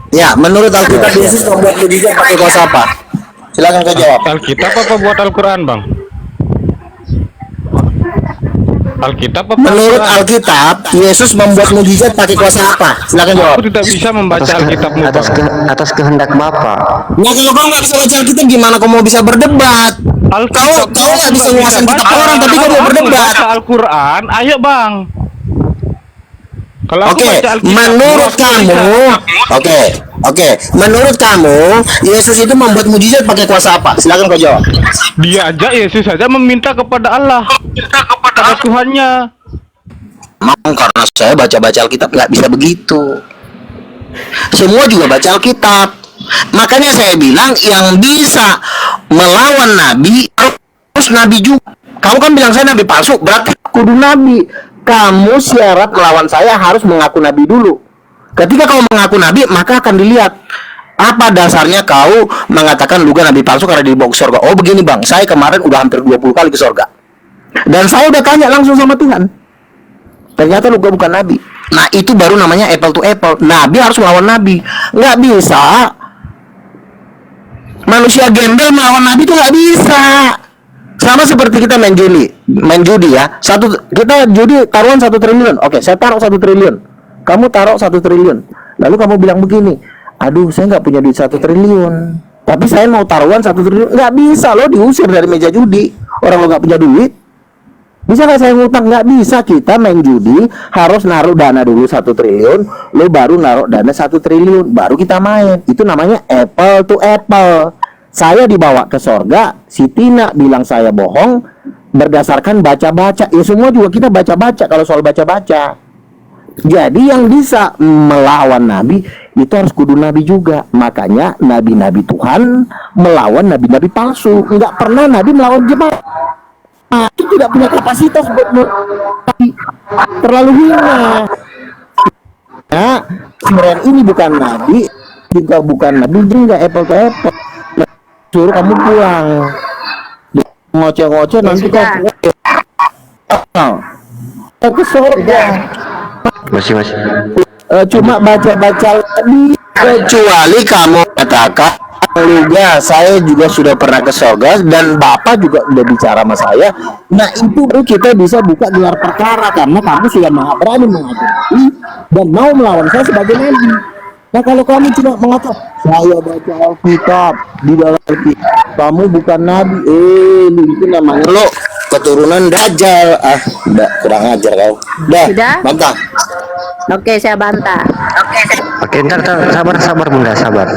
Ya, menurut Alkitab Yesus membuat mujizat pakai kuasa apa? Silakan kau jawab. Alkitab apa buat Al-Quran, Bang? Alkitab apa Menurut Al-Quran? Alkitab, Yesus membuat mujizat pakai kuasa apa? Silakan jawab. Aku tidak bisa membaca atas, Alkitabmu, Bang. atas kehendak Bapak. Nah, kalau kau nggak bisa baca Alkitab, gimana kau mau bisa berdebat? Kau nggak bisa nguasain kitab orang, tapi kau mau berdebat. Baca Al-Quran, ayo, Bang. Kalau aku Oke, baca Alkitab, menurut aku kamu, bisa. oke, menurut kamu, Yesus itu membuat mujizat pakai kuasa apa? Silakan kau jawab. Dia aja, Yesus saja meminta kepada Allah, kepada Tuhannya. Memang karena saya baca-baca Alkitab nggak bisa begitu. Semua juga baca Alkitab. Makanya saya bilang yang bisa melawan Nabi harus Nabi juga. Kamu kan bilang saya Nabi palsu, berarti kudu Nabi. Kamu syarat melawan saya harus mengaku Nabi dulu. Ketika kau mengaku Nabi, maka akan dilihat apa dasarnya kau mengatakan lu Nabi palsu karena dibawa ke surga. Oh begini bang, saya kemarin udah hampir 20 kali ke surga. Dan saya udah tanya langsung sama Tuhan. Ternyata lu bukan Nabi. Nah itu baru namanya apple to apple. Nabi harus melawan Nabi. Nggak bisa manusia gembel melawan Nabi itu nggak bisa. Sama seperti kita main judi ya. Kita judi taruhan 1 triliun. Oke, saya taruh 1 triliun. Kamu taruh 1 triliun. Lalu kamu bilang begini, aduh saya nggak punya duit 1 triliun. Tapi saya mau taruhan 1 triliun. Nggak bisa, lo diusir dari meja judi. Orang lo nggak punya duit. Bisa nggak saya ngutang? Nggak bisa. Kita main judi harus naruh dana dulu 1 triliun. Lo baru naruh dana 1 triliun. Baru kita main. Itu namanya apple to apple. Saya dibawa ke sorga, si Tina bilang saya bohong berdasarkan baca-baca. Ya semua juga kita baca-baca kalau soal baca-baca. Jadi yang bisa melawan Nabi itu harus kudu Nabi juga. Makanya Nabi-Nabi Tuhan melawan Nabi-Nabi palsu. Enggak pernah Nabi melawan jemaat. Itu tidak punya kapasitas buat Nabi. Terlalu hina. Nah, sebenarnya ini bukan Nabi, juga bukan Nabi, juga apple to apple. Suruh kamu pulang, ngoceh-ngoceh nanti kau ke surga. Masih. Cuma baca-baca lagi. Kecuali kamu katakan, juga saya juga sudah pernah ke surga dan Bapak juga udah bicara sama saya. Nah itu baru kita bisa buka gelar perkara karena kamu sudah berani menghadapi dan mau melawan saya sebagai nabi. Nah kalau kamu cuma mengatakan saya baca Alkitab di dalam Alkitab, kamu bukan nabi, itu namanya lo keturunan Dajjal. Udah kurang ajar kau. Sudah? Bantah. Oke, saya bantah. Oke, ntar sabar Bunda, sabar.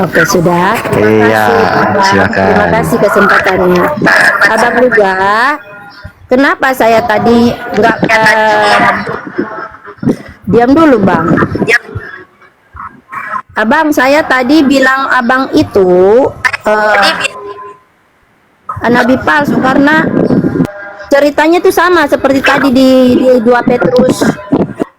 Oke, sudah. Iya, silakan. Terima kasih kesempatannya. Abang juga, kenapa saya tadi nggak diam dulu, Bang. Abang, saya tadi bilang abang itu nabi palsu karena ceritanya itu sama seperti tadi di 2 Petrus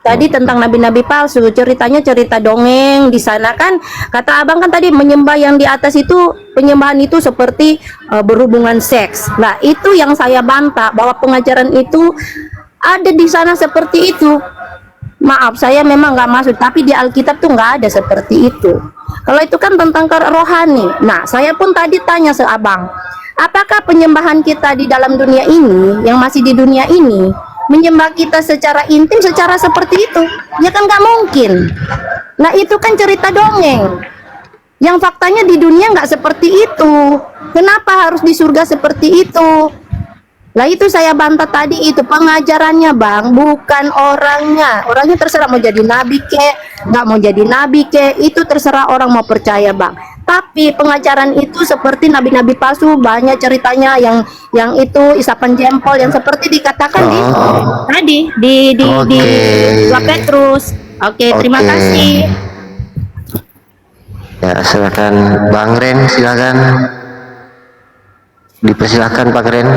tadi tentang nabi-nabi palsu. Ceritanya cerita dongeng. Di sana kan kata abang kan tadi menyembah yang di atas itu, penyembahan itu seperti berhubungan seks. Nah itu yang saya bantah bahwa pengajaran itu ada di sana seperti itu. Maaf, saya memang nggak masuk, tapi di Alkitab tuh nggak ada seperti itu. Kalau itu kan tentang rohani. Nah, saya pun tadi tanya se abang, apakah penyembahan kita di dalam dunia ini, yang masih di dunia ini, menyembah kita secara intim, secara seperti itu? Ya kan nggak mungkin. Nah, itu kan cerita dongeng. Yang faktanya di dunia nggak seperti itu. Kenapa harus di surga seperti itu? Lah itu saya bantah tadi, itu pengajarannya bang, bukan orangnya. Orangnya terserah mau jadi nabi kek, nggak mau jadi nabi kek, itu terserah orang mau percaya bang. Tapi pengajaran itu seperti nabi-nabi palsu, banyak ceritanya yang itu isapan jempol yang seperti dikatakan tadi di 2 Petrus. Oke, terima kasih. Ya silakan Bang Ren, silakan. Dipersilakan Pak Ren.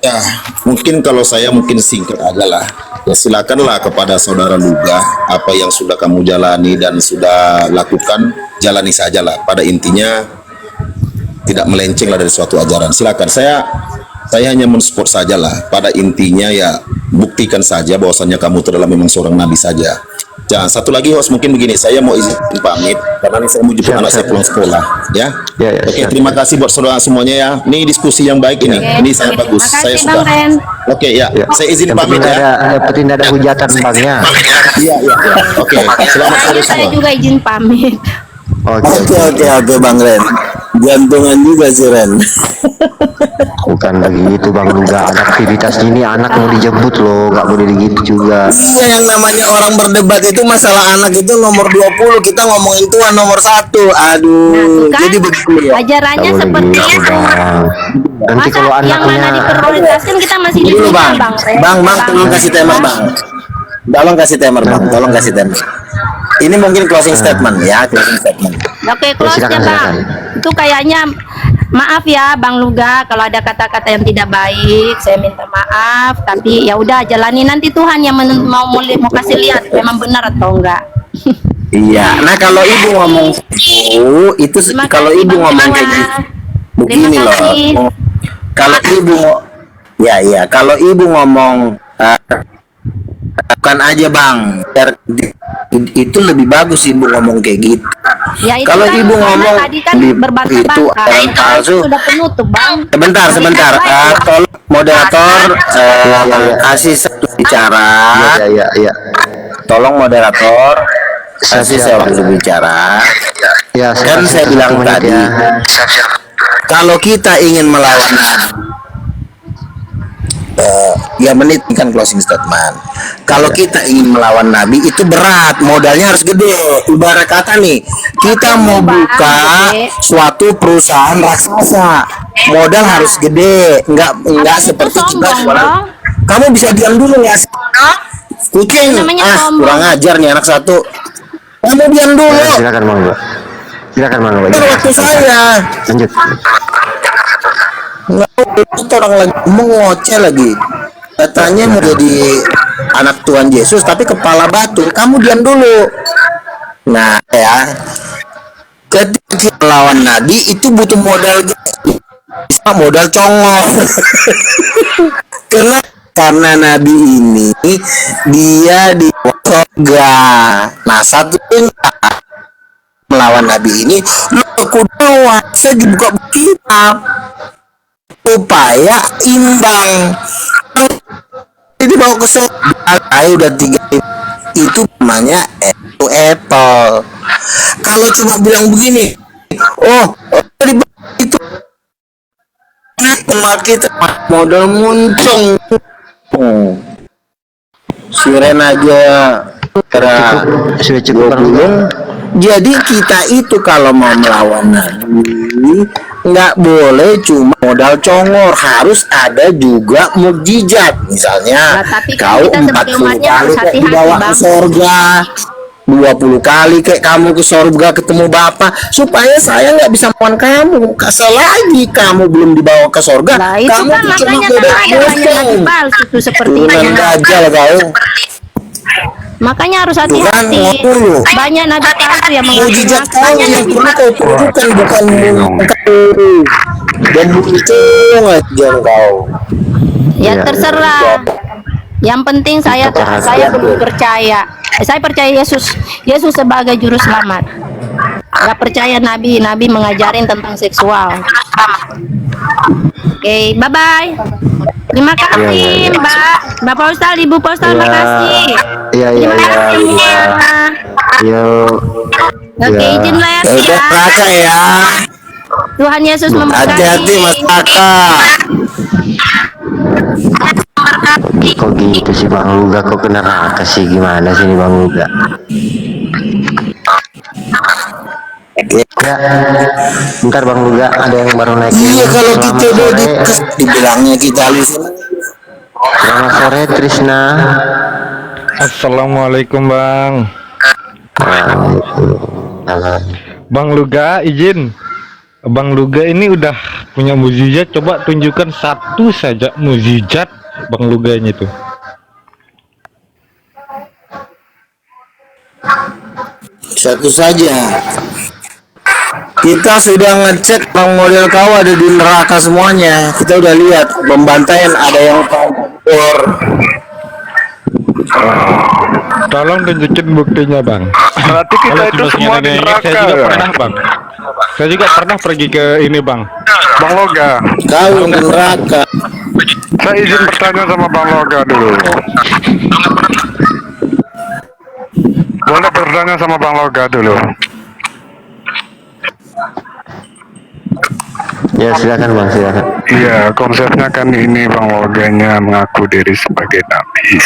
Ya, mungkin kalau saya mungkin singkat aja lah. Ya silakanlah kepada saudara Luga, apa yang sudah kamu jalani dan sudah lakukan, jalani sajalah. Pada intinya tidak melenceng lah dari suatu ajaran. Silakan, saya hanya mensupport sajalah. Pada intinya ya buktikan saja bahwasannya kamu itu adalah memang seorang nabi saja. Jangan satu lagi host, mungkin begini, saya mau izin pamit karena ini saya mau jemput Siap, anak saya siap. pulang sekolah, ya. Ya, ya, Oke, siap. terima kasih buat saudara semuanya ya. Ini diskusi yang baik ini. Ini sangat bagus. Saya Makasih suka. Bang Ren. Oke ya, Ya. saya izin Yang penting pamit ya. ada hujatan bangnya. Iya, iya, iya. Oke, selamat sore Saya semua. juga izin pamit. Oke. Oke Bang Ren. Jantungan juga sih Ren. Bukan begitu Bang Luga, ada aktivitas ini anak mau dijemput loh, nggak boleh begitu juga. Iya, yang namanya orang berdebat itu masalah anak itu nomor 20, kita ngomongin tuan nomor 1. Aduh, Nah, tuh kan jadi begitu ya. ajarannya Nggak boleh seperti gitu itu. Bang. Nanti Masa kalau yang mana anaknya diprioritaskan kita masih di Dulu sini Bang. Bang Ren. Bang, tolong kasih timer Bang. Tolong kasih timer Bang, tolong kasih timer. Ini mungkin closing statement ya, closing statement. Oke, close silakan, ya Bang. silakan. Itu kayaknya maaf ya Bang Luga kalau ada kata-kata yang tidak baik, saya minta maaf. Tapi ya udah jalani, nanti Tuhan yang mau kasih lihat memang benar atau enggak. Iya. Nah, kalau ibu ngomong itu Terima kalau kasih, ibu Bang ngomong Jawa. kayak gitu. Terima Begini loh. kasih. Kalau ibu ya, kalau ibu ngomong bukan aja Bang. Itu lebih bagus ibu ngomong kayak gitu. Ya itu Kalau kan, ibu karena ngomong tadi kan itu berbantah-bantah. orang palsu. Sudah penutup Bang. Sebentar. Tolong moderator kasih satu bicara. ya. Tolong moderator kasih saya waktu bicara. Ya, Kan saya kasih bilang 1 menit tadi, ya. kalau kita ingin melawan ya menit kan closing statement. Kalau kita ingin melawan Nabi itu berat, modalnya harus gede. Ibarat kata nih, kita mau buka suatu perusahaan raksasa, modal harus gede. Enggak seperti kita sombong, jualan. Bang. Kamu bisa diam dulu ya, kucing. Namanya sombong. Kurang ajar nih anak satu. Kamu diam dulu. Ya, silakan Bang Luga. Silakan Bang Luga. Itu waktu saya. Lanjut. Nggak, orang lagi mengoceh lagi. Katanya mau jadi anak Tuhan Yesus tapi kepala batu. Kamu diam dulu. Nah ya, ketika melawan Nabi itu butuh modal gede. Modal congol. karena Nabi ini dia di surga. Nah satunya melawan Nabi ini lu kudu saya dibuka kitab supaya imbang. Jadi dibawa ke surga, udah 3 itu namanya apple. Kalau cuma bilang begini, itu kita modal muncung. Siren aja Sudah cukup Bang Luga. Jadi kita itu kalau mau melawan Nabi nggak boleh cuma modal congor, harus ada juga mukjizat. Misalnya Nah, tapi kan kau kita 40 sebagai umatnya kali harus kayak hati-hati, dibawa ke Bang. sorga, 20 kali kayak kamu ke sorga ketemu Bapa, supaya saya nggak bisa melawan kamu. Selagi kamu belum dibawa ke sorga, Nah itu kamu kan cuma makanya beda kan ada banyak nabi musuh. palsu tuh seperti Turunan itu. dajjal kau. Makanya harus Tuh kan, hati-hati. ngomong lu. Banyak nabi palsu yang Mujizat mengaku kau banyak yang nabi perlu palsu. kau tunjukkan bukan kau dan begitu aja kau. Ya Iya. terserah. Yang penting saya belum percaya. Saya percaya Yesus sebagai juru selamat. Gak percaya nabi mengajarin tentang seksual. Oke, bye bye. Terima kasih, Iya. Mbak. Bapak Ustaz, Ibu Ustaz, Iya. makasih. Iya, Terima kasih. iya. Yuk. Oke, Iya. izin les Ya udah ya. Raka ya. Tuhan Yesus Hati-hati Mas memberkati. Raka. Kok gitu sih Bang Luga, kok kena neraka sih, gimana sih nih Bang Luga? Ya, bentar Bang Luga, ada yang baru naik. Iya kalau Selamat kita udah sore. dibilangnya kita alisin. Selamat sore Trisna. Assalamualaikum Bang. Waalaikumsalam. Bang Luga izin. Bang Luga ini udah punya mukjizat, coba tunjukkan satu saja mukjizat Bang Luganya itu. Satu saja. Kita sudah ngecek bang model kau ada di neraka semuanya. Kita udah lihat pembantaian, ada yang kompor. Tolong tunjukin buktinya bang. Berarti kita Kalau itu cuma semua di sekedar ngeyel, neraka saya juga ya? pernah bang. Saya juga pernah pergi ke ini bang. Bang Loga, Kau yang ke neraka. saya izin bertanya sama Bang Loga dulu. Boleh bertanya sama Bang Loga dulu? Ya silakan bang, silakan. Iya, konsepnya kan ini Bang Loganya mengaku diri sebagai nabi.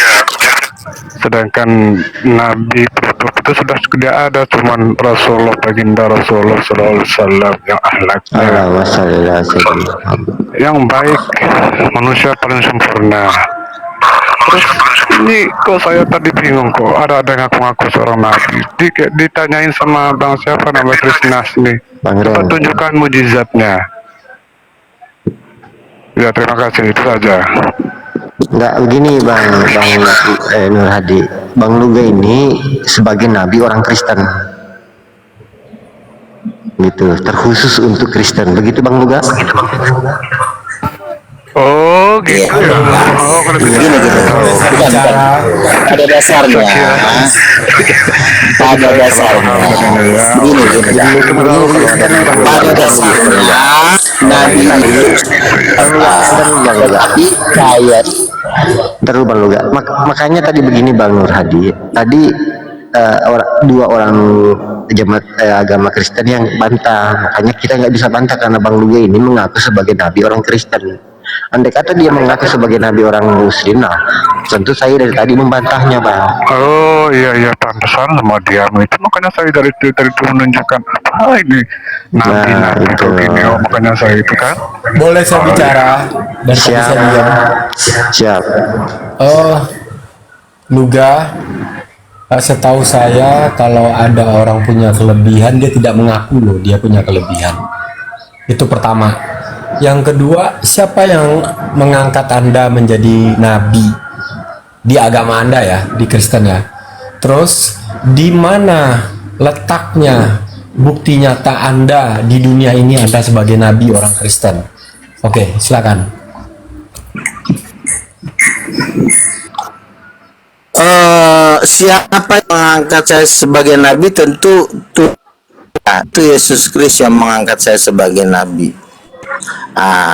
Sedangkan nabi itu sudah ada, cuman Rasulullah, baginda Rasulullah Sallallahu Alaihi Wasallam yang akhlaknya Allahumma sholli ala sayyidina Muhammad. yang baik, manusia paling sempurna. Terus ini kok saya tadi bingung kok ada ngaku-ngaku seorang nabi. Ditanyain sama Bang siapa nama Krishna nih. Bang Coba Ren. tunjukkan mujizatnya. Ya terima kasih, itu saja. Nggak begini bang Nur Hadi, Bang Luga ini sebagai nabi orang Kristen gitu, terkhusus untuk Kristen, begitu Bang Luga? Oh gitu ya. Oh kalau begitu. Bukan, bukan. Pada dasarnya, pada dasarnya, gini, pada dasarnya, Nabi itu tapi kayak Terus Bang Luga, makanya tadi begini Bang Nur Hadi, tadi dua orang jemaat agama Kristen yang bantah, makanya kita nggak bisa bantah karena Bang Luga ini mengaku sebagai nabi orang Kristen. Andai kata dia mengaku sebagai nabi orang Muslim, nah tentu saya dari tadi membantahnya Bang. Oh iya pantesan sama dia itu, makanya saya dari itu menunjukkan apa ini nabi Nah, nabi itu. begini. Oh makanya saya itu kan. Boleh saya bicara dan tadi Siap, saya diam. siap. Oh, Luga, setahu saya kalau ada orang punya kelebihan dia tidak mengaku loh dia punya kelebihan. Itu pertama. Yang kedua, siapa yang mengangkat Anda menjadi nabi di agama Anda ya, di Kristen ya? Terus di mana letaknya bukti nyata Anda di dunia ini Anda sebagai nabi orang Kristen? Oke, silakan. Siapa yang mengangkat saya sebagai nabi? Tentu itu Yesus Kristus yang mengangkat saya sebagai nabi.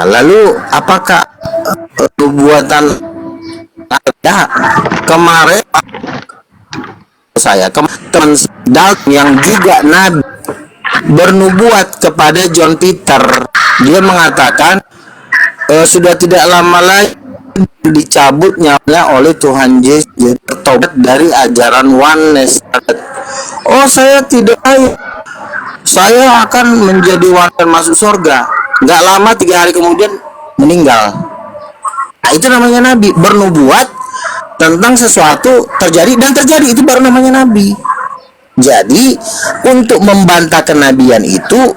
Lalu apakah nubuatan ada kemarin saya teman Dalton yang juga nabi bernubuat kepada John Peter, dia mengatakan sudah tidak lama lagi dicabut nyawanya oleh Tuhan Yesus, bertobat dari ajaran oneness. Oh, saya tidak tahu, saya akan menjadi oneness masuk surga. Nggak lama 3 hari kemudian meninggal. Nah, itu namanya nabi, bernubuat tentang sesuatu terjadi dan terjadi, itu baru namanya nabi. Jadi untuk membantah kenabian itu,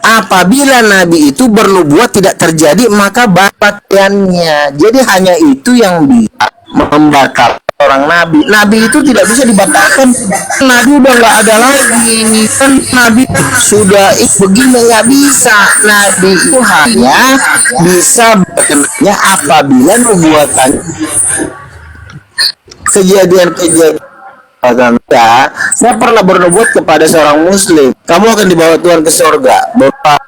apabila nabi itu bernubuat tidak terjadi maka batalkannya. Jadi hanya itu yang bisa membatalkan orang nabi. Nabi itu tidak bisa dibatalkan. Nabi udah nggak ada lagi, kan nabi sudah begini, nggak bisa. Nabi itu hanya bisa berkenanya apabila nubuatan kejadian-kejadian. Ya, saya pernah bernubuat kepada seorang muslim, kamu akan dibawa Tuhan ke surga. Bapak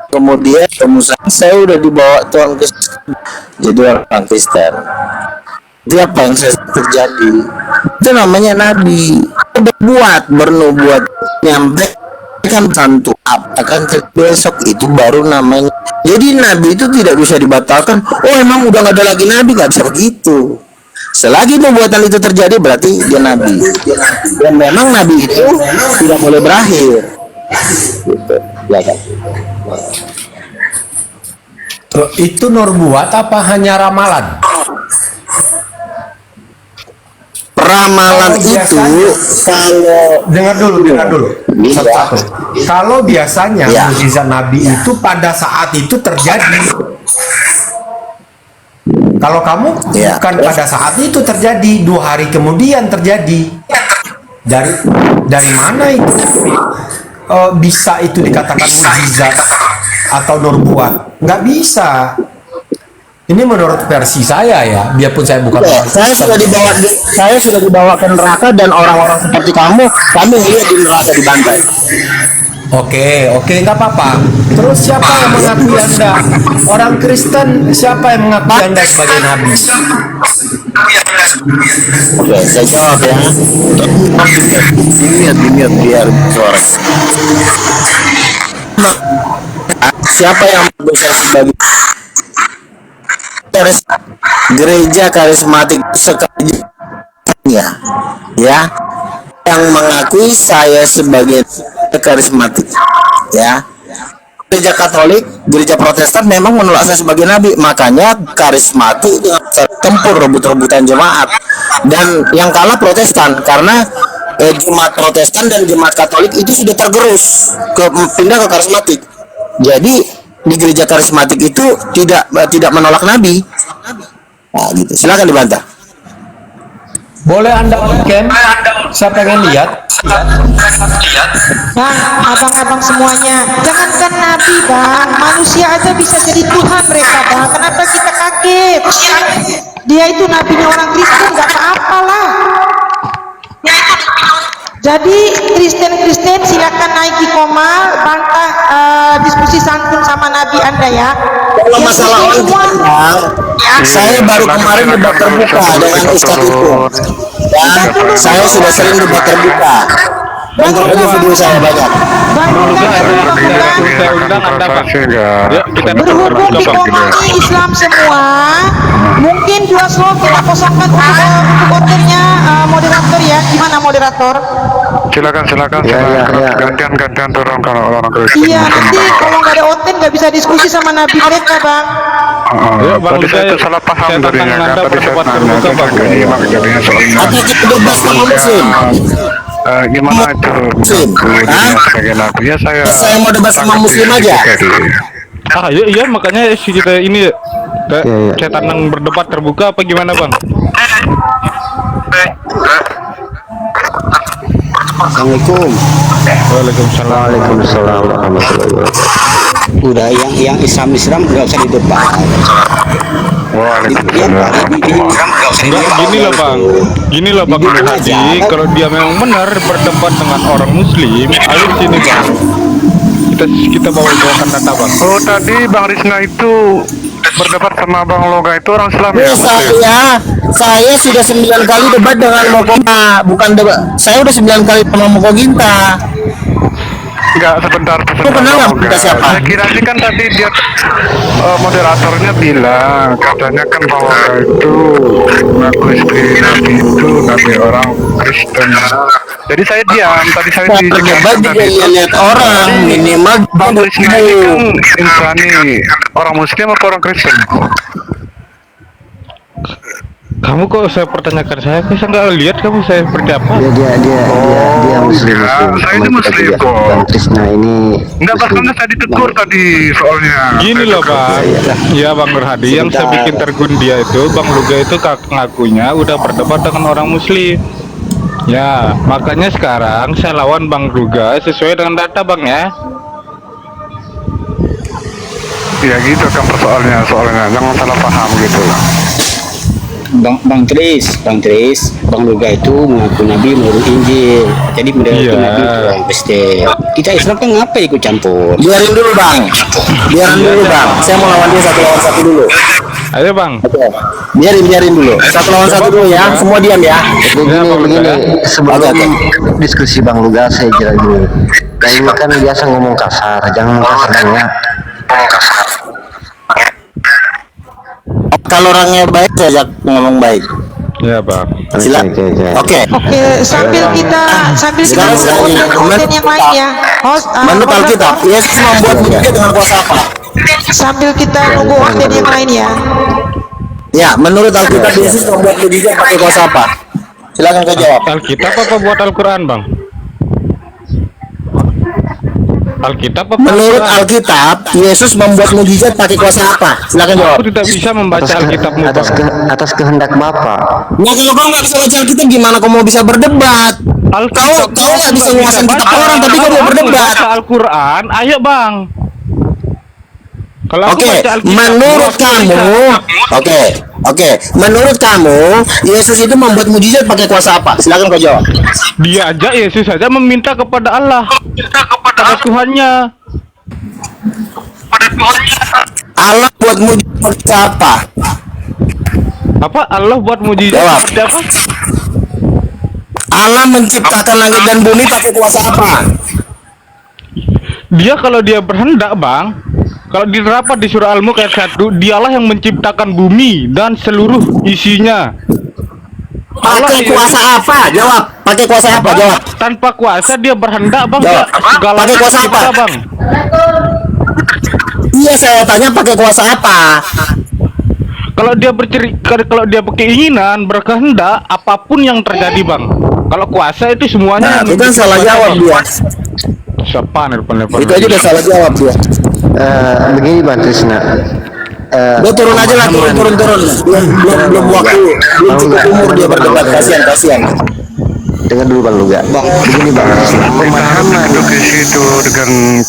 kemudian saya udah dibawa Tuhan ke surga, jadi orang Kristen. Itu apa yang terjadi? Itu namanya nabi. Bernubuat nyampaikan satu akan besok, itu baru namanya. Jadi nabi itu tidak bisa dibatalkan. Oh emang udah nggak ada lagi nabi, nggak bisa begitu. Selagi nubuatan itu terjadi berarti dia nabi. Dan memang nabi itu tidak boleh berakhir. Gitu. Ya kan? Itu nubuat apa hanya ramalan? Ramalan Kalau itu biasanya, dengar dulu. Iya. Satu-satu. Kalau biasanya Ya. mukjizat Nabi itu pada saat itu terjadi. Kalau kamu Ya. bukan pada saat itu terjadi, 2 hari kemudian terjadi. Dari mana itu bisa itu dikatakan mukjizat atau nubuat? Nggak bisa. Ini menurut versi saya ya, biarpun saya bukan orang Saya sudah dibawa ke neraka dan orang-orang seperti kami lihat di neraka dibantai. Oke, nggak apa-apa. Terus siapa yang mengakui Anda? Orang Kristen, siapa yang mengakui Anda sebagai nabi? Oke, saya jawab ya. Dimiut biar suara. Siapa yang mengaku saya sebagai gereja karismatik sekalinya, ya, yang mengakui saya sebagai karismatik, ya. Gereja Katolik, gereja Protestan memang menolak saya sebagai nabi, makanya karismatik dengan tempur rebut-rebutan jemaat, dan yang kalah Protestan karena jemaat Protestan dan jemaat Katolik itu sudah tergerus pindah ke karismatik. Jadi di gereja karismatik itu tidak menolak nabi. Nah, gitu. Silakan dibantah. Boleh Anda Ken? Saya pengen lihat. Bang, abang-abang semuanya, jangankan nabi bang, manusia aja bisa jadi Tuhan mereka bang. Kenapa kita kaget? Dia itu nabinya orang Kristen, nggak apa-apalah. Jadi Kristen silakan naiki komal, bantah diskusi santun sama nabi Anda ya. Kalau Yang masalah Kristen semua, saya baru kemarin debat terbuka dengan Ustadz itu, dan saya sudah sering debat terbuka. Tonton aja video saya banyak. Saya undang Anda Bang. Ya, kita berhubung dikomangi Islam semua, mungkin dua slot kita kosongkan untuk kontennya moderator ya. Gimana moderator? Silakan ya. gantian turun kalau orang Kristen. Iya, nanti kalau nggak ada konten nggak bisa diskusi sama nabi mereka bang. Ya, Bang, Tadi saya saya- itu salah paham saya tadinya tantang kan. Anda Tadi saya berdebat nanya terbuka, Bang. jadinya soalnya Atau kita debat sama Muslim. gimana itu Muslim. dirinya sebagai nabi ya Saya mau debat sama Muslim aja. Iya, makanya kita ini saya tantang berdebat terbuka apa gimana Bang? Assalamualaikum. Waalaikumsalam. Waalaikumsalam warahmatullahi wabarakatuh. Udah yang Islam nggak usah didebat. Enggak, gini loh Bang Nur Hadi, kalau dia memang benar berdebat dengan orang Muslim, ayo sini Bang. Kita bawakan data Bang. Oh tadi Bang Rizna itu berdebat sama Bang Loga itu orang Islam ya? Saya sudah 9 kali debat dengan Mokoginta, bukan debat. Saya udah 9 kali sama Mokoginta. Enggak, sebentar Lu kenal nggak Bang Loga. kita siapa? Saya kira sih kan tadi dia moderatornya bilang katanya kan Bang Loga itu mengaku istri nabi itu nabi orang Kristen. Jadi saya diam, tadi saya Berdebat juga lihat orang, minimal Bang Rizna ini kan insani orang Muslim apa orang Kristen? Kamu kok saya pertanyakan saya nggak lihat kamu saya seperti apa? Dia muslim. saya itu muslim kok. Bang Trisna ini Enggak bahkan saya ditegur tadi soalnya. Gini loh Bang, ya Bang Nur Hadi, yang saya bikin tergun dia itu Bang Luga itu ngakunya udah berdebat dengan orang Muslim. Ya, makanya sekarang saya lawan Bang Luga sesuai dengan data Bang ya. Ya gitu kan soalnya jangan salah paham gitu lah. Bang Tris, Bang Luga itu mengaku Nabi menurut Injil, jadi menurut Iya. Nabi itu orang Kristen. Kita Islam kan ngapa ikut campur? biarin dulu Bang. Saya mau lawan dia 1 lawan 1 dulu. Ayo Bang. Oke. Biarin dulu. 1 lawan 1 dulu ya. Semua diam ya. begini sebelum diskusi Bang Luga saya jelas dulu. Kamu kan biasa ngomong kasar, jangan kasar banyak. Kalau orangnya baik saya ajak ngomong baik. Ya Bang. Silakan. Oke. Oke, sambil kita Sekarang nunggu konten yang lain ya. Host, Menurut Alkitab, Yesus membuat mujizat dengan kuasa apa? sambil kita nunggu konten yang lain ya. Ya, menurut Alkitab Yesus membuat mujizat pakai kuasa apa? Silakan kau jawab. Alkitab apa buat Al-Quran Bang? Alkitab apa? Menurut Al-Quran? Alkitab, Yesus membuat mujizat pakai kuasa apa? Silakan jawab. Aku tidak bisa membaca Alkitabmu Bang. Atas kehendak Bapak. Nah, kalau kau nggak bisa baca Alkitab, gimana kau mau bisa berdebat? Kau nggak bisa nguasain kitab orang, tapi kau mau berdebat. Baca Al-Quran, ayo Bang. Kalau aku Oke, baca Alkitab, menurut aku bisa. kamu Oke. Menurut kamu, Yesus itu membuat mujizat pakai kuasa apa? Silakan kau jawab. Dia aja Yesus saja meminta kepada Allah, kepada Tuhannya. Allah buat mujizat apa? Apa Allah buat mujizat Jawab. seperti apa? Allah menciptakan langit dan bumi pakai kuasa apa? Dia kalau dia berhendak, Bang, kalau di rapat di surah Al-Mulk ayat 1, dialah yang menciptakan bumi dan seluruh isinya. Pakai kuasa apa? Jawab. Pakai kuasa apa? Jawab. Tanpa kuasa dia berhendak, Bang. Jawab. Segala Pakai kuasa apa? tercipta, Bang. Iya, saya tanya pakai kuasa apa? Kalau kalau dia berkeinginan, berkehendak, apapun yang terjadi, Bang. Kalau kuasa itu semuanya. Nah, itu kan salah jawab dia. Siapa nih Itu aja udah salah jawab dia. Begini Bang Trisna. Lo turun aja lah, turun. Belum waktu, belum cukup umur dia berdebat. Kasihan. Dengar dulu Bang Luga. Begini Bang Trisna.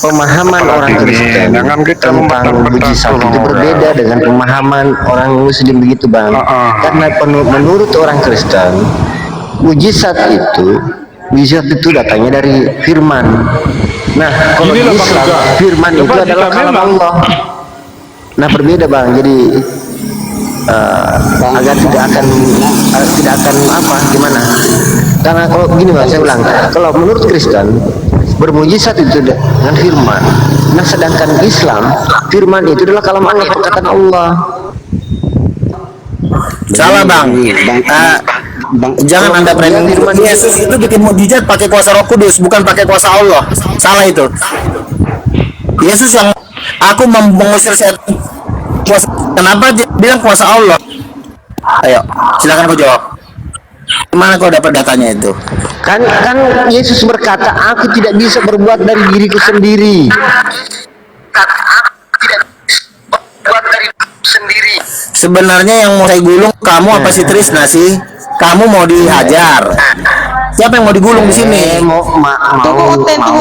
Pemahaman orang Kristen tentang mujizat itu berbeda dengan pemahaman orang Muslim begitu Bang. Karena menurut orang Kristen, mujizat itu datangnya dari firman. Nah, kalau di Islam firman itu adalah kalam Allah. Nah, berbeda Bang. Jadi agar tidak akan apa gimana? Karena kalau begini Bang, saya ulang. Kalau menurut Kristen bermujizat itu dengan firman. Nah, sedangkan Islam firman itu adalah kalam Allah, perkataan Allah. Salah Bang. Jangan Anda framing Yesus itu bikin mujizat pakai kuasa Roh Kudus, bukan pakai kuasa Allah. Salah itu. Yesus yang aku mengusir setan. Kenapa dia bilang kuasa Allah? Ayo, silakan kau jawab. Mana kau dapat datanya itu? Kan Yesus berkata, aku tidak bisa berbuat dari diriku sendiri. Sebenarnya yang mau saya gulung kamu apa sih Trisna sih? Kamu mau dihajar? Siapa yang mau digulung di sini? Mau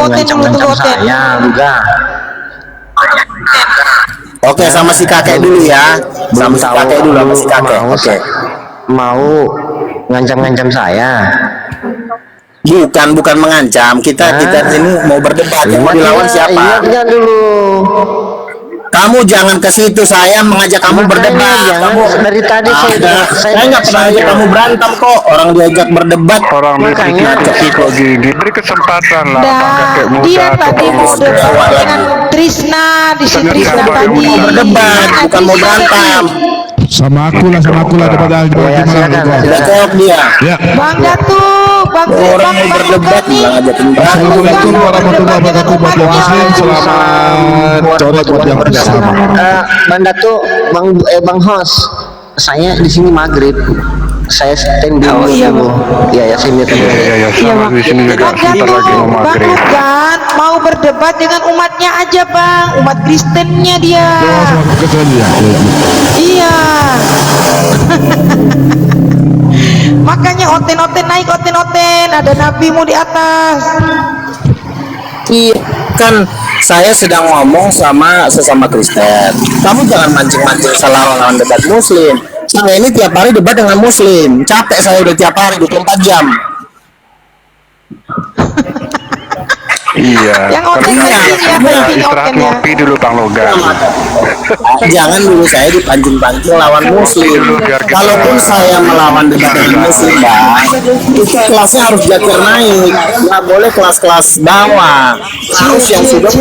ngancam saya juga. Oke, sama si kakek dulu ya. Sama si kakek dulu, sama si kakek. Oke. Mau ngancam saya. Bukan mengancam. Kita ini mau berdebat. Yang mau dilawan siapa? Ingatkan dulu. Kamu jangan ke situ, saya mengajak kamu berdebat. Kamu dari tadi saya nggak pernah ajak kamu berantem kok. Orang diajak berdebat. Orang diskusi kok gini, beri kesempatan lah. Dan dia tadi mau debat dengan Trisna, di sini Trisna tadi Mau berdebat, bukan mau berantem. Sama aku lah daripada Sudah jawab dia. Ya. Bang Datu, Bang Orang mau berdebat bilang ajakin berantem. Assalamualaikum warahmatullahi wabarakatuh buat yang muslim. Selamat sore buat yang bersama. Bang Datu, Bang Hos, saya di sini maghrib. Saya stand dulu. Iya, saya lihat dulu. Sama di sini juga Bang sebentar Datu, lagi mau Bang maghrib. Rugan mau berdebat dengan umatnya aja Bang, umat Kristennya dia. Sama kecuali ya. Iya. Makanya oten-oten naik, oten-oten, ada nabimu di atas. Iya, kan saya sedang ngomong sama sesama Kristen. Kamu jangan mancing-mancing salah lawan debat Muslim. Saya ini tiap hari debat dengan Muslim. Capek saya udah tiap hari 24 jam. Iya. Yang oten Iya. tadi ya, Iya. Istirahat otennya. ngopi dulu Bang Loga. Jangan dulu saya dipancing-pancing lawan Muslim. Kalaupun saya melawan debat dengan Muslim, Bang, itu kelasnya harus jakir naik. Nggak boleh kelas-kelas bawah. Harus yang sudah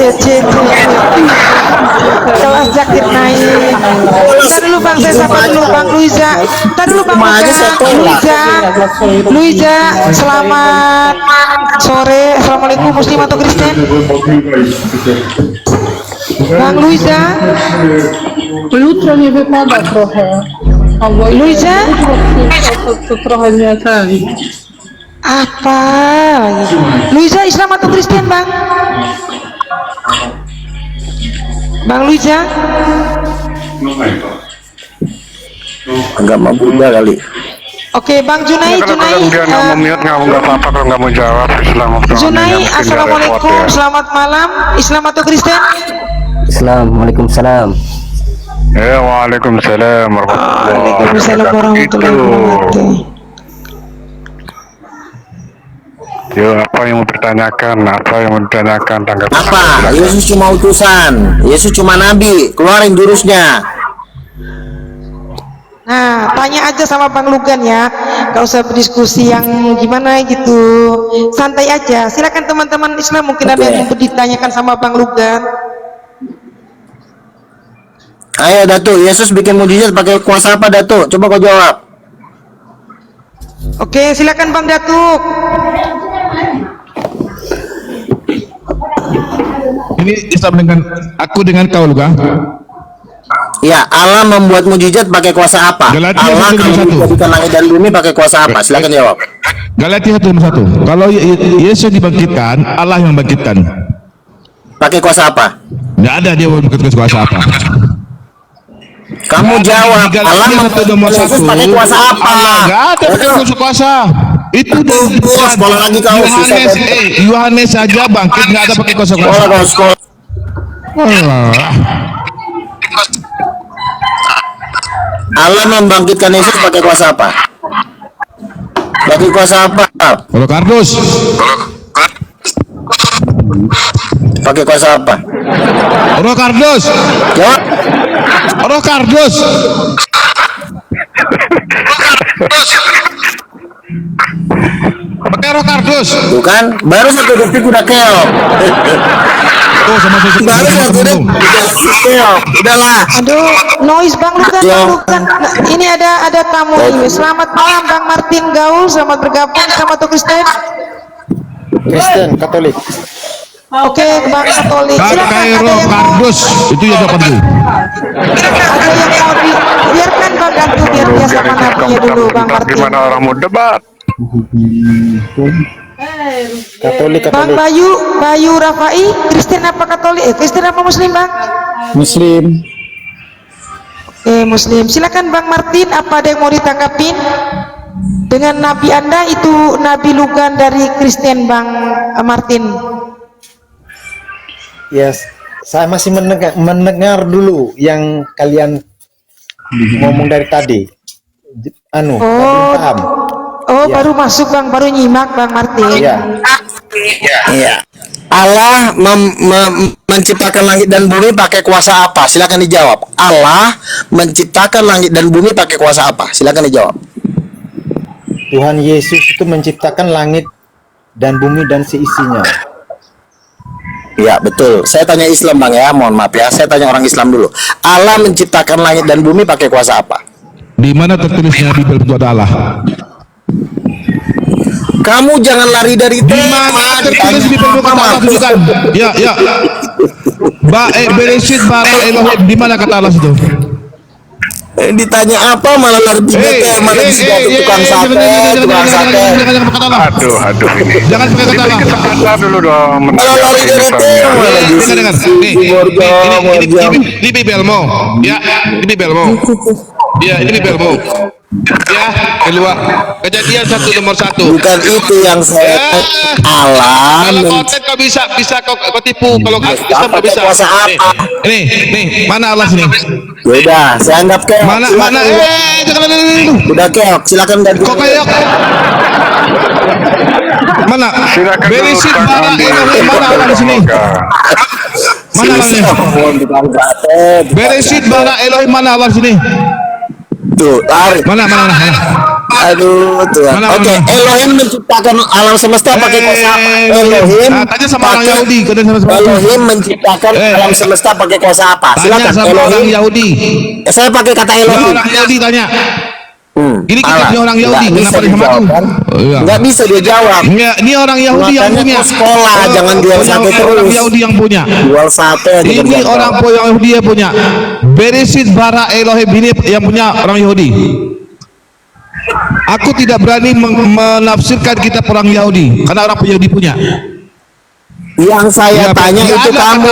Kelas Zakir naik. Ntar dulu Bang, saya sapa dulu Bang Luiza. Ntar dulu Bang Cuma aja saya tolak. Luiza, selamat sore. Assalamualaikum Muslim atau Kristen. Bang Luiza. Jutro nie wypada trochę. Albo Luiza? to trochę nie ten. Apa lagi? Luiza Islam atau Kristen Bang? Bang Luiza? agama Buddha kali. Oke Bang Junai, Kalau dia nggak mau mute nggak apa-apa, kalau nggak mau jawab Islam atau Junai, mungkin dia assalamualaikum, repot ya. selamat malam. Islam atau Kristen? Islam, waalaikumsalam. Waalaikumsalam warahmatullahi Waalaikumsalam warahmatullahi wabarakatuh. Ya, apa yang mau ditanyakan? Apa yang mau ditanyakan? Tanggapan Apa? Yesus cuma utusan. Yesus cuma nabi. Keluarin jurusnya. Nah, tanya aja sama Bang Lugan ya. Gak usah berdiskusi yang gimana gitu. Santai aja. Silakan teman-teman Islam, mungkin ada yang mau ditanyakan sama Bang Lugan. Ayo Datuk, Yesus bikin mujizat pakai kuasa apa Datuk? Coba kau jawab. Oke, silakan Bang Datuk. Ini Islam dengan kau Luga. Ya, Allah membuat mujizat pakai kuasa apa? Galatia Allah 1:1. kalau menjadikan langit dan bumi pakai kuasa apa? Silakan jawab. Galatia 1:1. Kalau Yesus dibangkitkan, Allah yang membangkitkan. Pakai kuasa apa? Nggak ada dia membangkitkan kuasa apa. Kamu jawab. Allah membuat Yesus pakai kuasa apa? Nggak ada pakai kuasa. Itu sekolah lagi kau. Yohanes saja bangkit nggak ada pakai kuasa. Sekolah. Allah membangkitkan Yesus pakai kuasa apa? Pakai kuasa apa? Kalau kardus. Pakai kuasa apa? Roh kardus. Jawab. Roh kardus. Pakai roh kardus. Bukan? Baru satu detik udah keok. Oh, sama Baru satu detik udah keok. Udahlah. Aduh, noise Bang Lugan, Bang Lugan. Nah, ini ada tamu ini. Selamat malam Bang Martin Gaul, selamat bergabung. Selamat tuh Kristen. Kristen Katolik. Oke, Bang Katolik. Silakan pakai ada roh yang mau, kardus. Itu ya jawaban itu. ada yang mau biarkan Bang Gantu biar dia sama nabinya dulu Bang Martin. Gimana orang mau debat? Katolik. Bang Bayu Rafai, Kristen apa Katolik? Kristen apa Muslim Bang? Muslim. Muslim. Silakan Bang Martin, apa ada yang mau ditanggapin dengan nabi Anda itu Nabi Lugan dari Kristen Bang Martin? Yes, saya masih mendengar dulu yang kalian ngomong dari tadi. Belum paham. Baru masuk Bang, baru nyimak Bang Martin. Iya. Allah menciptakan langit dan bumi pakai kuasa apa? Silakan dijawab. Allah menciptakan langit dan bumi pakai kuasa apa? Silakan dijawab. Tuhan Yesus itu menciptakan langit dan bumi dan seisinya. Ya betul. Saya tanya Islam Bang ya. Mohon maaf ya. Saya tanya orang Islam dulu. Allah menciptakan langit dan bumi pakai kuasa apa? Di mana tertulisnya di Bibel itu ada Allah? Kamu jangan lari dari tema. Tertulis di Bibel kata Allah itu kan? Ya. Bereshit bara Elohim, di mana kata Allah itu? Ditanya apa malah lari tema lagi si tukang sate. Aduh ini. Jangan pakai kata Allah. Kita dulu dong. Malah lari dari tema lagi. Dengar. Ini Bibelmu. Ya, ini Bibelmu. Ya, ini Bibelmu. Ya, keluar. Kejadian 1:1. Bukan itu yang saya Allah. Kalau konten kau bisa kau tipu. Kalau Islam kau bisa. Kuasa apa? Nih, mana Allah sini? Yaudah, saya anggap keok. Mana? Jangan. Udah keok, silakan ganti. Kok kayak mana? Silakan Bereshit dulu, bara Andi. Elohim, mana Allah di sini? Mana Allahnya? Bereshit bara Elohim, mana Allah di sini? Tuh, lari. Mana? Aduh, Tuhan. Oke, Elohim menciptakan alam semesta pakai kuasa apa? Elohim. Tanya sama orang Yahudi. Elohim menciptakan alam semesta pakai kuasa apa? Tanya Silakan. sama orang Yahudi. Saya pakai kata Elohim. Orang Yahudi tanya. Ini kita Allah. punya orang Yahudi. Nggak Kenapa bisa dia sama aku? dijawab, kan? Iya. Nggak bisa dia jawab. Nggak, ini orang Yahudi yang Makanya punya. kau sekolah, jangan jual sate terus. Orang Yahudi yang punya. Jual sate aja Ini kerjaan orang kau. Yahudi yang punya. Bereshit bara Elohim, ini yang punya orang Yahudi. Aku tidak berani menafsirkan kitab orang Yahudi karena orang Yahudi punya. Yang saya tanya itu kamu.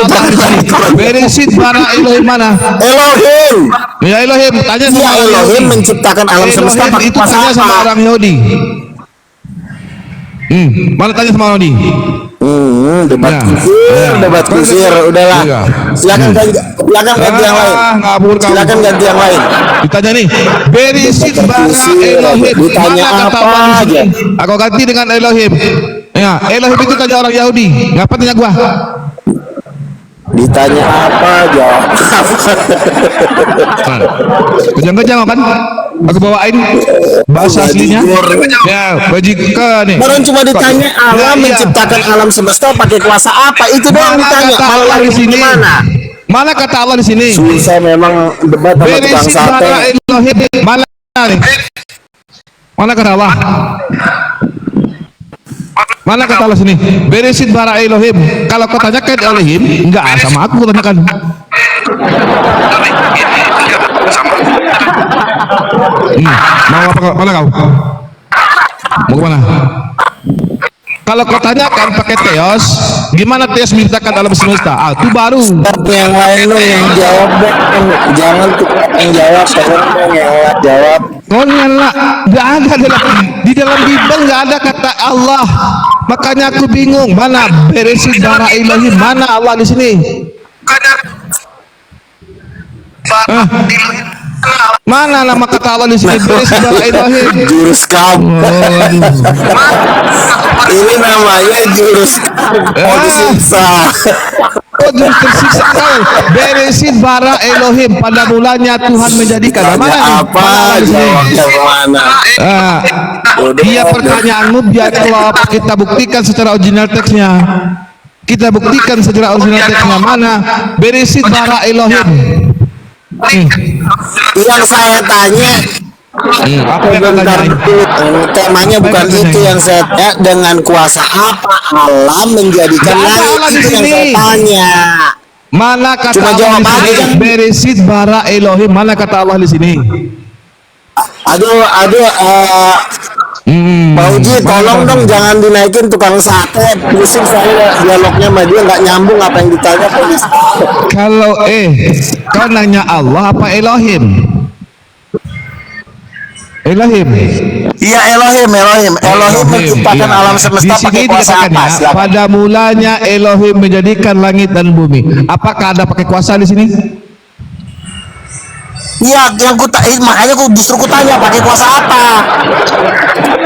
Bereshit bara Elohim mana? Elohim. Ya Elohim, tanya sama Ya orang Elohim Yahudi. menciptakan alam semesta Elohim pakai itu kuasa tanya sama apa? orang Yahudi. Mana tanya sama orang Yahudi? Debat Ya. kusir, debat kusir, udahlah. Iya. Silakan ganti yang lain. Ngabur kamu. Silakan ganti yang lain. Ditanya nih, Berisit bara Elohim. Ditanya Mana kata apa Allah di sini? aja? Aku ganti dengan Elohim. Ya, Elohim itu tanya orang Yahudi. Ngapa tanya gua? Ditanya apa, jawab apa. Kejang-kejang kan? Aku bawain bahasa aslinya. Ya, bajikan nih. Orang cuma ditanya alam Iya. menciptakan alam semesta pakai kuasa apa? Itu doang Mana ditanya. kata Kalau Allah lagi di sini? mana? Mana kata Allah di sini? Susah memang debat sama tukang Berisit sate. bara Elohim. Mana nih? Mana kata Allah? Mana kata Allah sini? Berisit bara Elohim. Kalau kau tanyakan Elohim, enggak sama aku tanyakan. Mau apa kau? Mana kau? Mau kemana? Kalau kau tanyakan pakai teos, gimana teos menciptakan alam semesta? Ah, itu baru. Yang lain lo yang jawab dong. Jangan tukang yang jawab, tolong dong yang jawab. Oh nyala, nggak ada di dalam Bible nggak ada kata Allah. Makanya aku bingung mana Berisit bara Elohim, mana Allah di sini? Ah, mana nama kata Allah di sini? Berisit bara Elohim. Jurus kamu. Ini namanya jurus mau disiksa. Oh, jurus tersiksa kau. Berisit bara Elohim, pada mulanya Tuhan menjadikan. Mana nih? Apa Mana Allah di sini? jawabnya kemana? Ah, dia pertanyaanmu biar jawab. Kita buktikan secara original teksnya. Kita buktikan secara original teksnya. Mana Berisit bara Elohim? Yang saya tanya Apa yang kau tanyain? temanya bukan yang kau itu tanyain? yang saya tanya. Dengan kuasa apa alam menjadikan Nggak ada langit? Allah di Itu yang sini. saya tanya. Mana kata Cuma Allah jawab di sini? aja. Berisit bara Elohim. Mana kata Allah di sini? Aduh, Pak Uji, tolong dong jangan dinaikin tukang sate. Pusing saya dialognya sama dia nggak nyambung apa yang ditanya polisi. Kalau kau nanya Allah apa Elohim? Elohim. Iya Elohim menciptakan alam semesta Di sini pakai kuasa dikatakan apa? ya, Silakan. pada mulanya Elohim menjadikan langit dan bumi. Apakah ada pakai kuasa di sini? Iya, makanya aku justru kutanya pakai kuasa apa?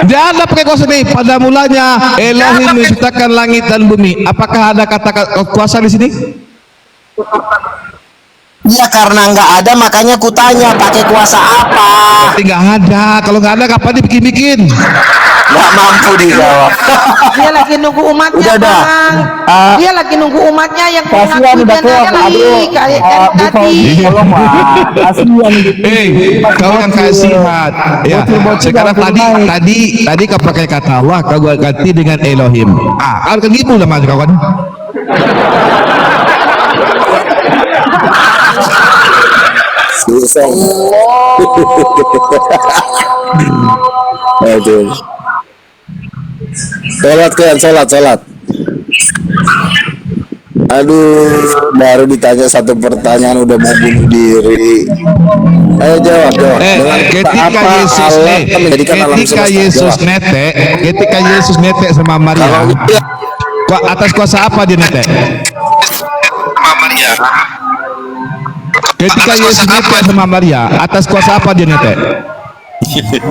Tidak ada pakai kuasa nih. Pada mulanya Elohim menciptakan langit dan bumi. Apakah ada kata kuasa di sini? Iya, karena nggak ada makanya kutanya pakai kuasa apa? Tidak ada. Kalau nggak ada, kapan dibikin-bikin? Nggak mampu dijawab. Dia lagi nunggu umatnya, Udah dah. Bang. Dia lagi nunggu umatnya yang Kasihan udah keluar, lagi kayak tadi. Tolong lah. Kasihan Kau yang kasihan. Ya. Sekarang tadi kau pakai kata Allah, kau ganti dengan Elohim. Kan gitu lah mas kawan. susah. Aduh. Sholat. Aduh, baru ditanya satu pertanyaan udah mau bunuh diri. Ayo jawab. Ketika Yesus netek sama Maria, atas kuasa apa dia netek? Ketika Yesus netek sama Maria, atas kuasa apa dia netek?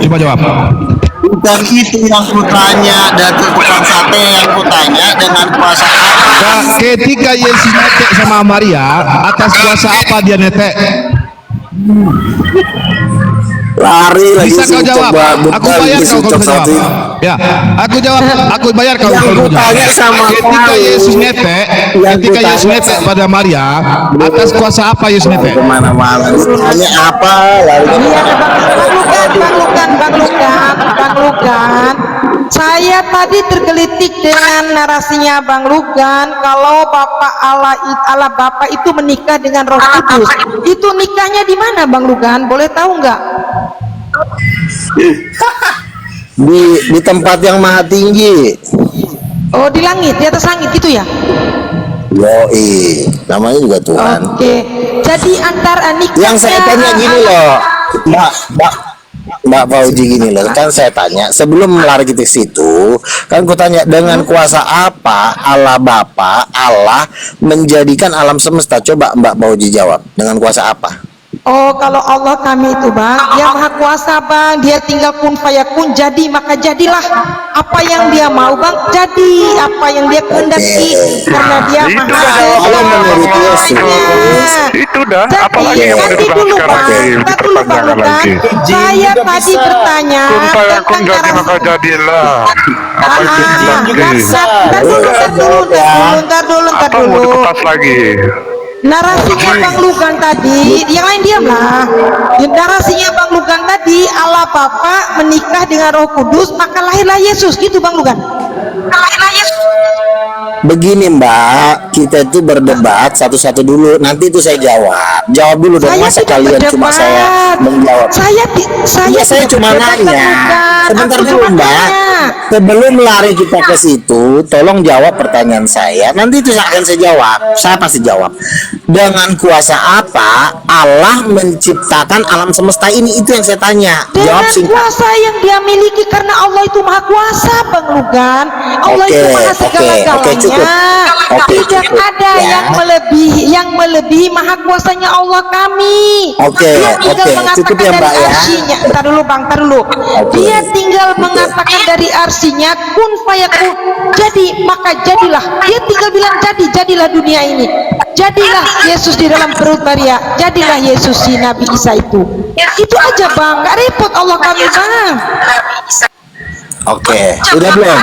Coba jawab. Bukan itu yang kutanya, dan tukang sate yang kutanya dengan kuasa apa? Ketika Yesus netek sama Maria, atas kuasa apa dia netek? Lari lagi. Bisa kau jawab? Aku bayar kau kalau bisa jawab. Ya, aku bayar kau kalau jawab. Ketika Yesus netek pada Maria, atas kuasa apa Yesus netek? Kemana-mana. Tanya apa? Lalu Bang Lugan, saya tadi tergelitik dengan narasinya Bang Lugan kalau Allah Bapa itu menikah dengan Roh Kudus. Itu nikahnya di mana Bang Lugan? Boleh tahu nggak? di tempat yang maha tinggi. Oh, di langit, di atas langit gitu ya? Yoi, namanya juga Tuhan. Oke. Jadi antara nikahnya Yang saya tanya gini loh, Mbak Fauji gini loh, kan saya tanya sebelum lari ke situ, kan ku tanya dengan kuasa apa Allah Bapa Allah menjadikan alam semesta? Coba Mbak Fauji jawab, dengan kuasa apa? Oh, kalau Allah kami itu bang, dia maha kuasa bang, dia tinggal kun fayakun, jadi maka jadilah apa yang dia mau bang, jadi apa yang dia kehendaki, karena dia Itu maha dah jawaban menurut Yesus. segalanya. Itu dah, Jadi apalagi yang mau nanti dulu dibahaskan bang, lagi, kita dulu bang diperpanjangkan Lukan, lagi. saya tadi bertanya Kun fayakun tentang jadi maka narasi. jadilah. Apa itu lagi? Ntar dulu. Apa mau dikupas lagi? Narasinya Bang Lugan tadi, yang lain diamlah. Narasinya Bang Lugan tadi, Allah Bapa menikah dengan Roh Kudus, maka lahirlah Yesus, gitu Bang Lugan. Lahirlah Yesus. Begini Mbak, kita itu berdebat satu-satu dulu. Nanti itu saya jawab. Jawab dulu dong. Saya Masa tidak kalian cuma berdebat. saya menjawab? Saya Saya tidak cuma berdebat, Bang nanya. Lugan. Sebentar Aku dulu cuma Mbak. tanya. Sebelum lari kita ke situ, tolong jawab pertanyaan saya. Nanti itu akan saya jawab. Saya pasti jawab. Dengan kuasa apa Allah menciptakan alam semesta ini? Itu yang saya tanya. Jawab Dengan singkat. kuasa yang dia miliki, karena Allah itu maha kuasa Bang Lugan. Allah itu maha segala-galanya. cukup. Oke, Tidak cukup. ada Ya. yang melebihi maha kuasanya Allah kami. Oke, Dia tinggal oke. mengatakan Cukup ya, dari Mbak, ya. arsinya. Ntar dulu Bang, ntar dulu. Dia tinggal mengatakan dari arsinya kun fayakun. Jadi maka jadilah. Dia tinggal bilang jadilah dunia ini. Jadilah Yesus di dalam perut Maria. Jadilah Yesus si Nabi Isa itu. Itu aja Bang, nggak repot Allah kami Bang. Oke, sudah belum?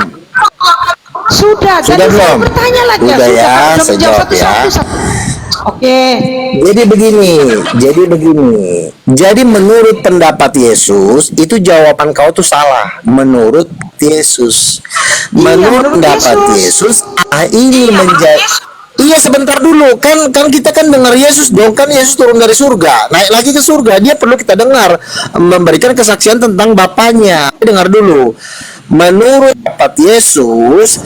Sudah Sudah jadi saya belum? bertanya lagi. Udah ya, Sudah saya menjawab jawab ya. satu-satu. Oke. Jadi begini. Jadi menurut pendapat Yesus, itu jawaban kau tuh salah. Menurut Yesus. Menurut menurut pendapat Yesus, ini menjadi. Iya sebentar dulu, kan kita kan dengar Yesus dong, kan Yesus turun dari surga, naik lagi ke surga, dia perlu kita dengar, memberikan kesaksian tentang Bapaknya. Dengar dulu. Menurut pendapat Yesus,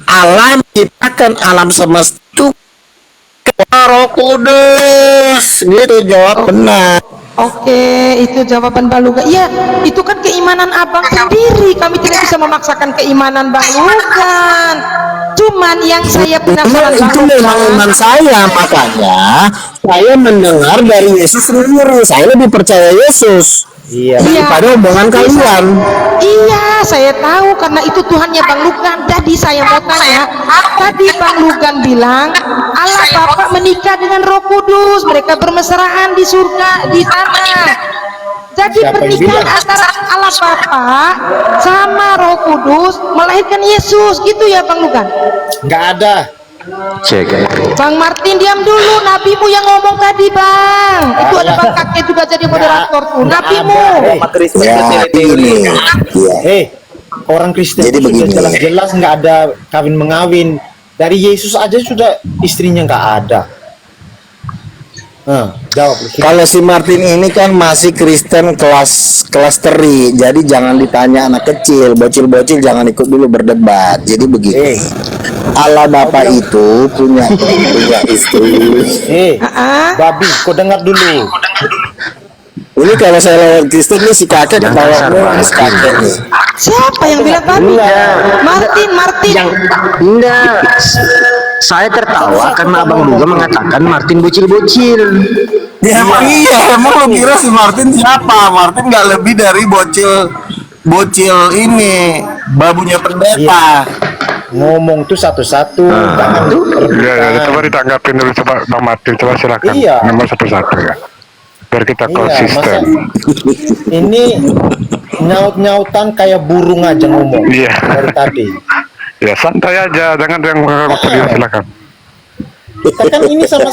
Allah menciptakan alam semesta itu Roh Kudus. Gitu jawab benar. Oke, itu jawaban Bang Lugan. Iya, itu kan keimanan Abang sendiri. Kami tidak bisa memaksakan keimanan Bang Lugan. Cuman yang saya penasaran Bang Itu memang iman saya, makanya saya mendengar dari Yesus sendiri. Saya lebih percaya Yesus daripada omongan kalian. Iya, saya tahu karena itu Tuhannya Bang Lugan. Jadi saya mau tanya, tadi Bang Lugan bilang Allah Bapa menikah dengan Roh Kudus, mereka bermesraan di surga, di tanah. Jadi pernikahan antara Allah Bapa sama Roh Kudus melahirkan Yesus, gitu ya Bang Lugan? Nggak ada. Cek. Bang Martin diam dulu, nabimu yang ngomong tadi Bang. Itu ada Bang Kakek juga jadi moderator tuh, nabimu. Ya, ini. Ya. Orang Kristen Jadi itu begini. sudah jelas nggak ada kawin mengawin. Dari Yesus aja sudah istrinya nggak ada. Jawab. Kalau si Martin ini kan masih Kristen kelas teri, jadi jangan ditanya anak kecil, bocil-bocil jangan ikut dulu berdebat. Jadi begini, Allah Bapa itu punya istri. Babi, kau dengar dulu. Ini kalau saya lawan Kristen nih si kakek ketawa si kakek nih. Siapa yang bilang babi? Martin. Enggak. Saya tertawa karena Abang Luga mengatakan Martin bocil-bocil. Ya, emang iya, emang lo kira si Martin siapa? Martin nggak lebih dari bocil ini, babunya pendeta. Ngomong tuh satu-satu. Jangan Ya, coba ditanggapin dulu, coba Bang Martin, coba silakan. Iya. Nomor satu-satu ya. Biar kita Iya, konsisten. ini nyaut-nyautan kayak burung aja ngomong Iya. dari tadi. Ya santai aja, jangan yang silakan. Kita kan ini sama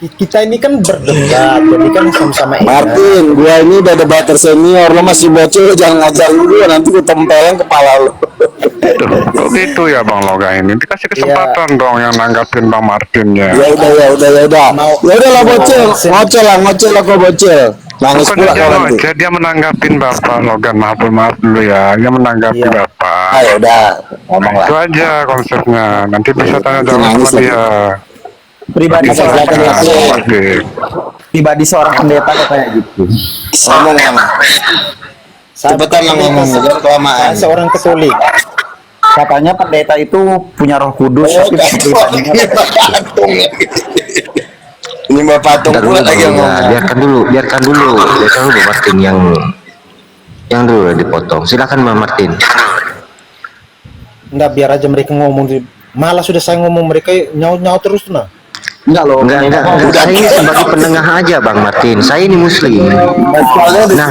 kita ini kan berdebat, jadi kan sama-sama enak. Martin, gua ini udah debater senior, lo masih bocil, lo jangan ngajar dulu, nanti gua tempelin kepala lo. Tuh, gitu ya Bang Loga ini. Dikasih kesempatan dong yang nanggapin Bang Martinnya. Ya udah. Ya udah lah bocil, ngocel lah kok bocil. Nangis Bukan pula kau nanti. dia menanggapin Bapak Logan, maaf dulu ya. Dia menanggapi Bapak. Ayo udah, ngomong lah. Itu aja konsepnya. Nanti bisa tanya jawab Nangis sama lagi. dia. Pribadi Silakan, silakan. Bang Martin. pribadi seorang pendeta kok kayak gitu. Ngomong lama. Cepetan lah ngomong, jangan kelamaan. Saya seorang Katolik. Katanya pendeta itu punya Roh Kudus. Nyembah patung Bentar dulu, pula lagi yang Bang, ngomong. biarkan dulu Bang Martin yang dulu dipotong. Silakan Bang Martin. Enggak, biar aja mereka ngomong. Malah sudah saya ngomong mereka nyaut terus nah. Enggak loh. Enggak. Saya ini sebagai penengah aja Bang Martin. Saya ini Muslim. Nah,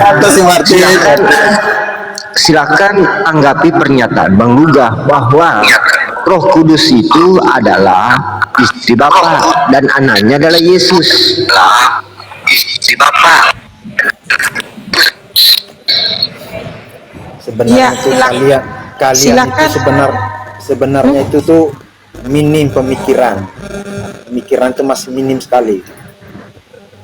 silakan anggapi pernyataan Bang Luga bahwa Roh Kudus itu adalah istri Bapa dan anaknya adalah Yesus. Istri Bapa. Sebenarnya Ya, itu kalian silakan. itu sebenarnya itu tuh minim pemikiran itu masih minim sekali.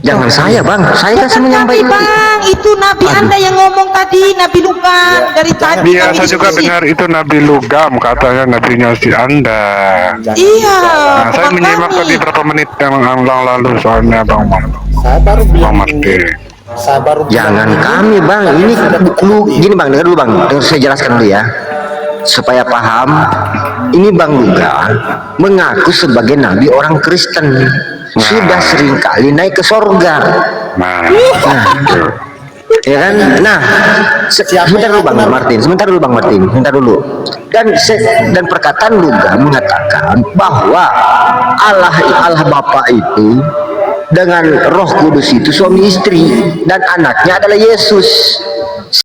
Jangan saya Bang, saya kan Nabi menyampaikan. Bang, itu Nabi Anda yang ngomong tadi, Nabi Lugam dari tadi. Iya, kami saya juga diskusi. dengar itu Nabi Lugam, katanya nabinya si Anda. Iya, Nah, saya bukan menyimak kami. tadi beberapa menit yang lalu soalnya Bang Saya baru bilang Jangan kami Bang, ini gini Bang, dengar dulu Bang, saya jelaskan dulu ya supaya paham. Ini Bang Luga mengaku sebagai nabi orang Kristen, sudah seringkali naik ke sorga. Nah, Ya kan? Nah, sebentar dulu Bang Martin, sebentar dulu. Dan perkataan Luga mengatakan bahwa Allah Bapa itu dengan Roh Kudus itu suami istri dan anaknya adalah Yesus.